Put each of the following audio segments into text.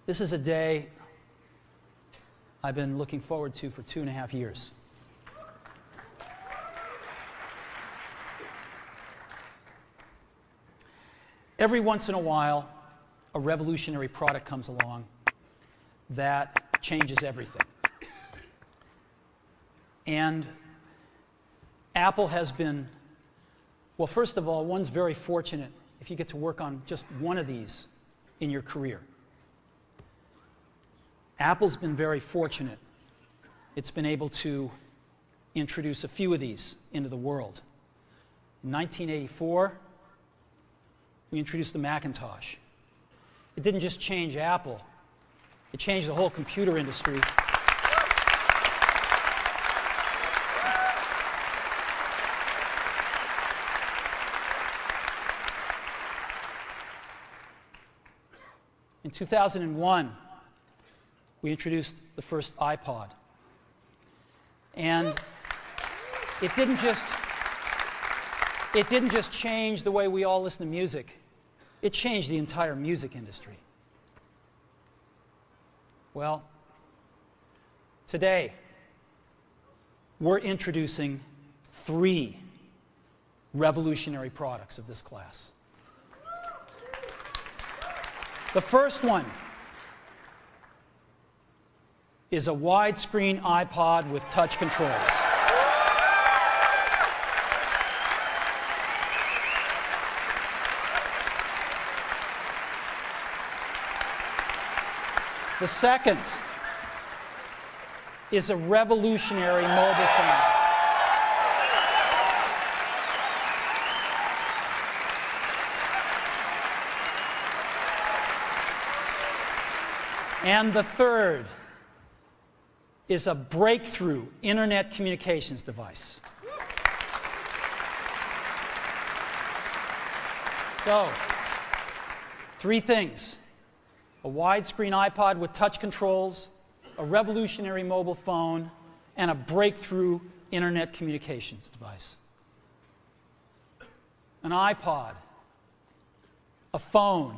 This is a day I've been looking forward to for 2.5 years. Every once in a while, a revolutionary product comes along that changes everything. And Apple has been, well, first of all, one's very fortunate if you get to work on just one of these in your career. Apple's been very fortunate. It's been able to introduce a few of these into the world. In 1984, we introduced the Macintosh. It didn't just change Apple, it changed the whole computer industry. In 2001, we introduced the first iPod. And it didn't just change the way we all listen to music. It changed the entire music industry. Well, today, we're introducing 3 revolutionary products of this class. The first one is a widescreen iPod with touch controls. The second is a revolutionary mobile phone. And the third is a breakthrough internet communications device. So, 3 things: a widescreen iPod with touch controls, a revolutionary mobile phone, and a breakthrough internet communications device. An iPod, a phone,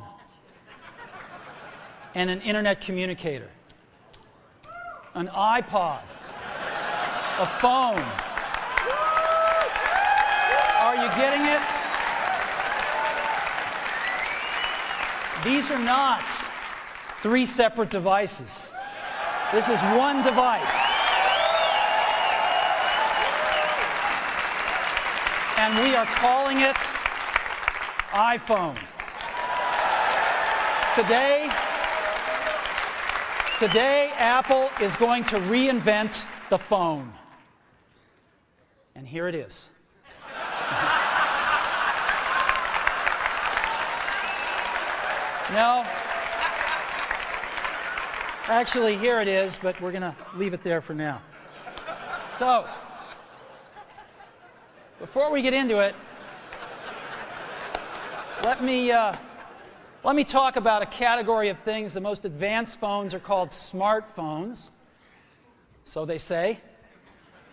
and an internet communicator. An iPod, a phone. Are you getting it? These are not 3 separate devices. This is one device. And we are calling it iPhone. Today, Apple is going to reinvent the phone. And here it is. No. Actually, here it is, but we're going to leave it there for now. So, before we get into it, let me talk about a category of things. The most advanced phones are called smartphones, so they say.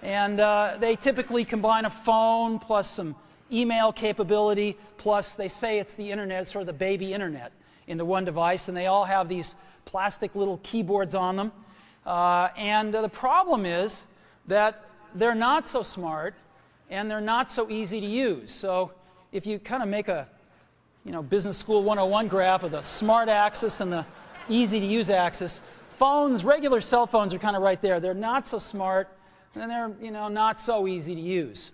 And they typically combine a phone plus some email capability, plus they say it's the internet, sort of the baby internet, into one device, and they all have these plastic little keyboards on them. And the problem is that they're not so smart, and they're not so easy to use. So if you kind of make a Business School 101 graph of the smart axis and the easy-to-use axis, phones, regular cell phones, are kind of right there. They're not so smart, and they're not so easy to use.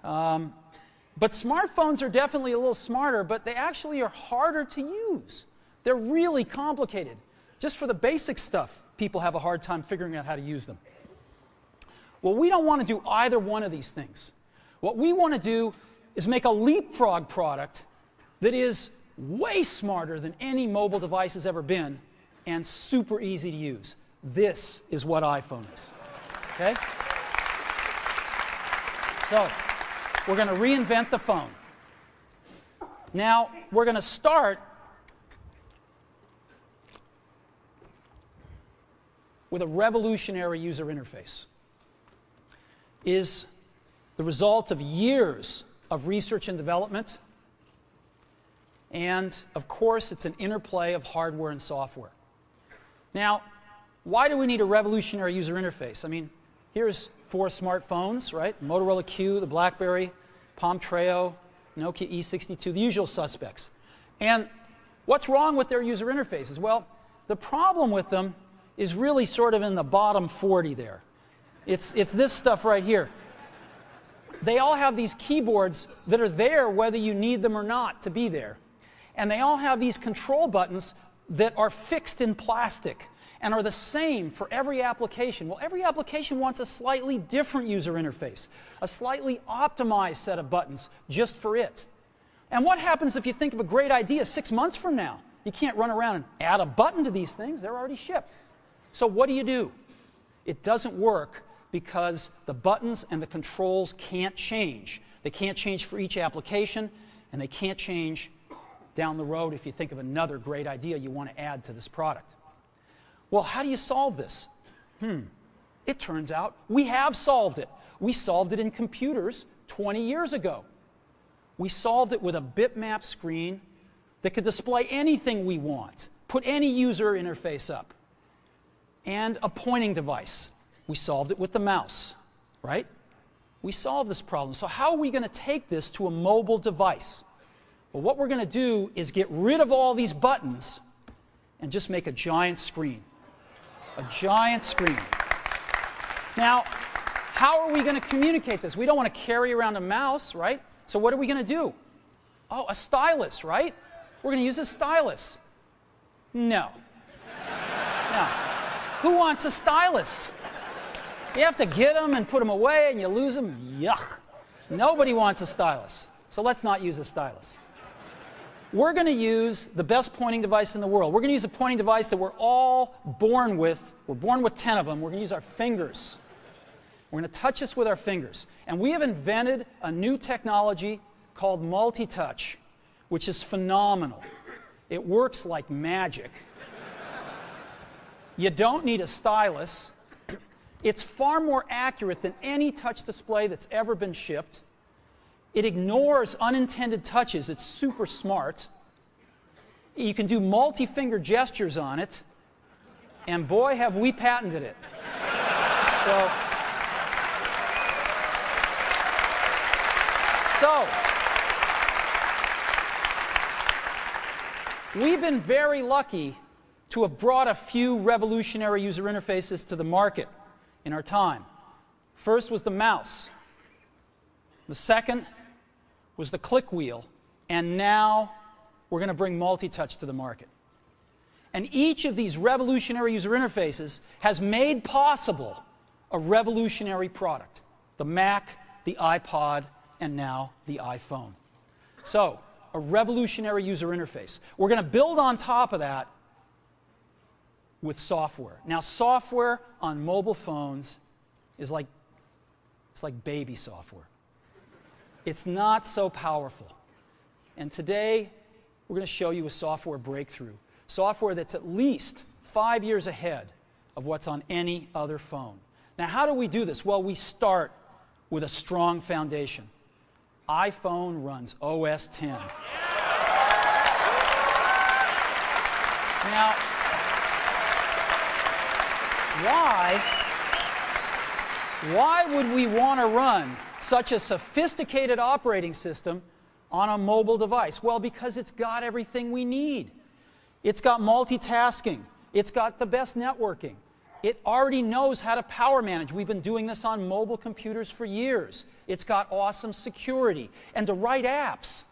But smartphones are definitely a little smarter, but they actually are harder to use. They're really complicated. Just for the basic stuff, people have a hard time figuring out how to use them. Well, we don't want to do either one of these things. What we want to do is make a leapfrog product that is way smarter than any mobile device has ever been and super easy to use. This is what iPhone is. Okay? So, we're going to reinvent the phone. Now, we're going to start with a revolutionary user interface. Is the result of years of research and development. And, of course, it's an interplay of hardware and software. Now, why do we need a revolutionary user interface? I mean, here's 4 smartphones, right? Motorola Q, the BlackBerry, Palm Treo, Nokia E62, the usual suspects. And what's wrong with their user interfaces? Well, the problem with them is really sort of in the bottom 40 there. It's this stuff right here. They all have these keyboards that are there whether you need them or not to be there. And they all have these control buttons that are fixed in plastic and are the same for every application. Well, every application wants a slightly different user interface, a slightly optimized set of buttons just for it. And what happens if you think of a great idea 6 months from now? You can't run around and add a button to these things. They're already shipped. So what do? It doesn't work because the buttons and the controls can't change. They can't change for each application, and they can't change down the road if you think of another great idea you want to add to this product. Well, how do you solve this? It turns out we have solved it. We solved it in computers 20 years ago. We solved it with a bitmap screen that could display anything we want, put any user interface up, and a pointing device. We solved it with the mouse, right? We solved this problem. So how are we going to take this to a mobile device? Well, what we're going to do is get rid of all these buttons and just make a giant screen. A giant screen. Now, how are we going to communicate this? We don't want to carry around a mouse, right? So what are we going to do? Oh, a stylus, right? We're going to use a stylus. No. No. Who wants a stylus? You have to get them and put them away and you lose them. Yuck. Nobody wants a stylus. So let's not use a stylus. We're going to use the best pointing device in the world. We're going to use a pointing device that we're all born with. We're born with 10 of them. We're going to use our fingers. We're going to touch this with our fingers. And we have invented a new technology called multi-touch, which is phenomenal. It works like magic. You don't need a stylus. It's far more accurate than any touch display that's ever been shipped. It ignores unintended touches. It's super smart. You can do multi-finger gestures on it. And boy, have we patented it. So, we've been very lucky to have brought a few revolutionary user interfaces to the market in our time. First was the mouse. The second was the click wheel. And now we're going to bring multi-touch to the market. And each of these revolutionary user interfaces has made possible a revolutionary product. The Mac, the iPod, and now the iPhone. So, a revolutionary user interface. We're going to build on top of that with software. Now, software on mobile phones is like baby software. It's not so powerful. And today, we're going to show you a software breakthrough. Software that's at least 5 years ahead of what's on any other phone. Now, how do we do this? Well, we start with a strong foundation. iPhone runs OS X. Now, why would we want to run such a sophisticated operating system on a mobile device? Well, because it's got everything we need. It's got multitasking. It's got the best networking. It already knows how to power manage. We've been doing this on mobile computers for years. It's got awesome security. And to write apps,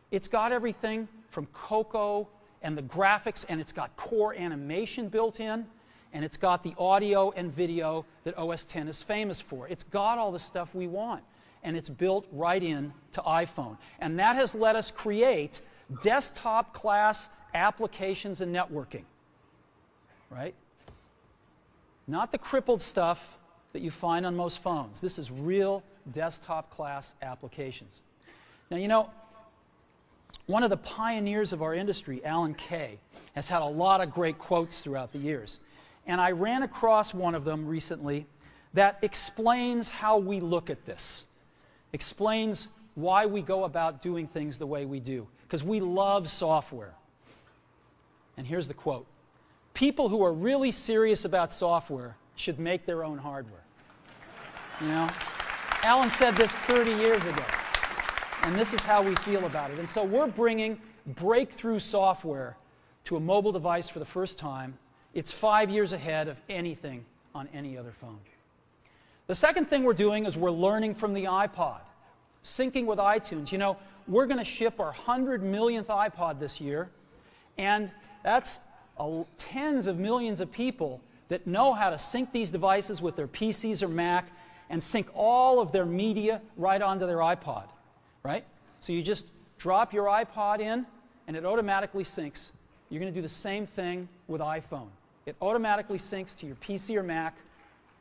it's got everything from Cocoa and the graphics, and it's got core animation built in, and it's got the audio and video that OS X is famous for. It's got all the stuff we want, and it's built right in to iPhone. And that has let us create desktop-class applications and networking, right? Not the crippled stuff that you find on most phones. This is real desktop-class applications. Now, you know, one of the pioneers of our industry, Alan Kay, has had a lot of great quotes throughout the years. And I ran across one of them recently that explains how we look at this, explains why we go about doing things the way we do, because we love software. And here's the quote. people who are really serious about software should make their own hardware. You know? Alan said this 30 years ago, and this is how we feel about it. And so we're bringing breakthrough software to a mobile device for the first time. It's 5 years ahead of anything on any other phone. The second thing we're doing is we're learning from the iPod, syncing with iTunes. You know, we're going to ship our 100 millionth iPod this year, and that's tens of millions of people that know how to sync these devices with their PCs or Mac and sync all of their media right onto their iPod, right? So you just drop your iPod in, and it automatically syncs. You're going to do the same thing with iPhone. It automatically syncs to your PC or Mac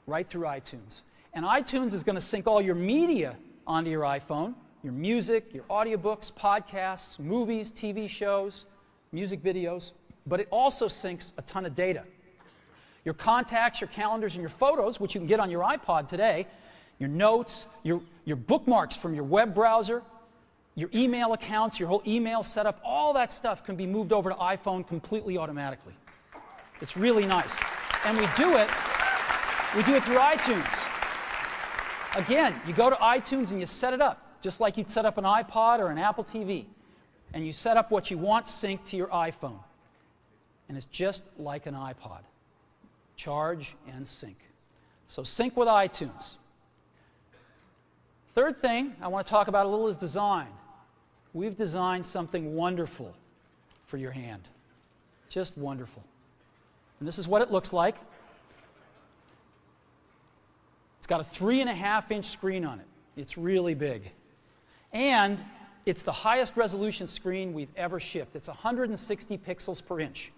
right through iTunes. And iTunes is going to sync all your media onto your iPhone, your music, your audiobooks, podcasts, movies, TV shows, music videos, but it also syncs a ton of data. Your contacts, your calendars, and your photos, which you can get on your iPod today, your notes, your bookmarks from your web browser, your email accounts, your whole email setup, all that stuff can be moved over to iPhone completely automatically. It's really nice. And we do it through iTunes. Again, you go to iTunes and you set it up, just like you'd set up an iPod or an Apple TV. And you set up what you want synced to your iPhone. And it's just like an iPod. Charge and sync. So sync with iTunes. Third thing I want to talk about a little is design. We've designed something wonderful for your hand. Just wonderful. And this is what it looks like. It's got a 3.5-inch screen on it. It's really big. And it's the highest resolution screen we've ever shipped. It's 160 pixels per inch.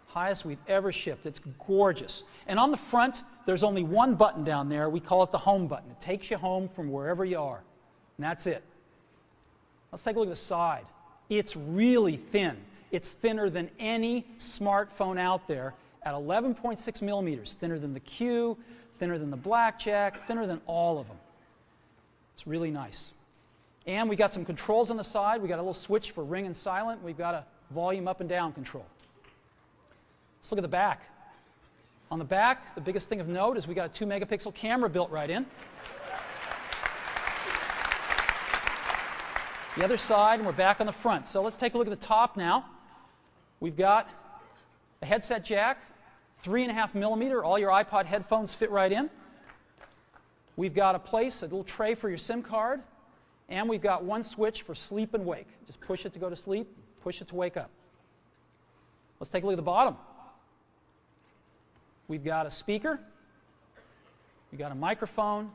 Highest we've ever shipped. It's gorgeous. And on the front, there's only one button down there. We call it the home button. It takes you home from wherever you are. And that's it. Let's take a look at the side. It's really thin. It's thinner than any smartphone out there at 11.6 millimeters. Thinner than the Q, thinner than the Blackjack, thinner than all of them. It's really nice. And we got some controls on the side. We got a little switch for ring and silent. We've got a volume up and down control. Let's look at the back. On the back, the biggest thing of note is we got a 2-megapixel camera built right in. The other side, and we're back on the front. So let's take a look at the top now. We've got a headset jack, 3.5 millimeter. All your iPod headphones fit right in. We've got a little tray for your SIM card. And we've got one switch for sleep and wake. Just push it to go to sleep, push it to wake up. Let's take a look at the bottom. We've got a speaker, we've got a microphone,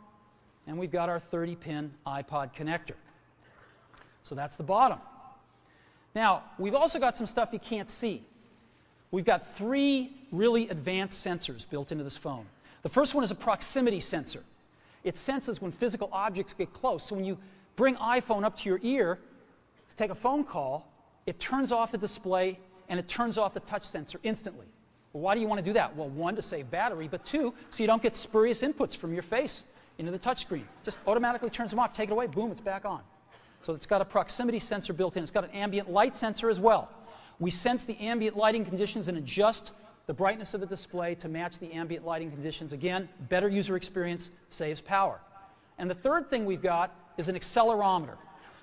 and we've got our 30-pin iPod connector. So that's the bottom. Now, we've also got some stuff you can't see. We've got 3 really advanced sensors built into this phone. The first one is a proximity sensor. It senses when physical objects get close. So when you bring iPhone up to your ear to take a phone call, it turns off the display and it turns off the touch sensor instantly. Well, why do you want to do that? Well, 1, to save battery, but 2, so you don't get spurious inputs from your face into the touch screen. Just automatically turns them off, take it away, boom, it's back on. So it's got a proximity sensor built in. It's got an ambient light sensor as well. We sense the ambient lighting conditions and adjust the brightness of the display to match the ambient lighting conditions. Again, better user experience, saves power. And the third thing we've got is an accelerometer,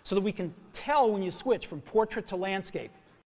so that we can tell when you switch from portrait to landscape.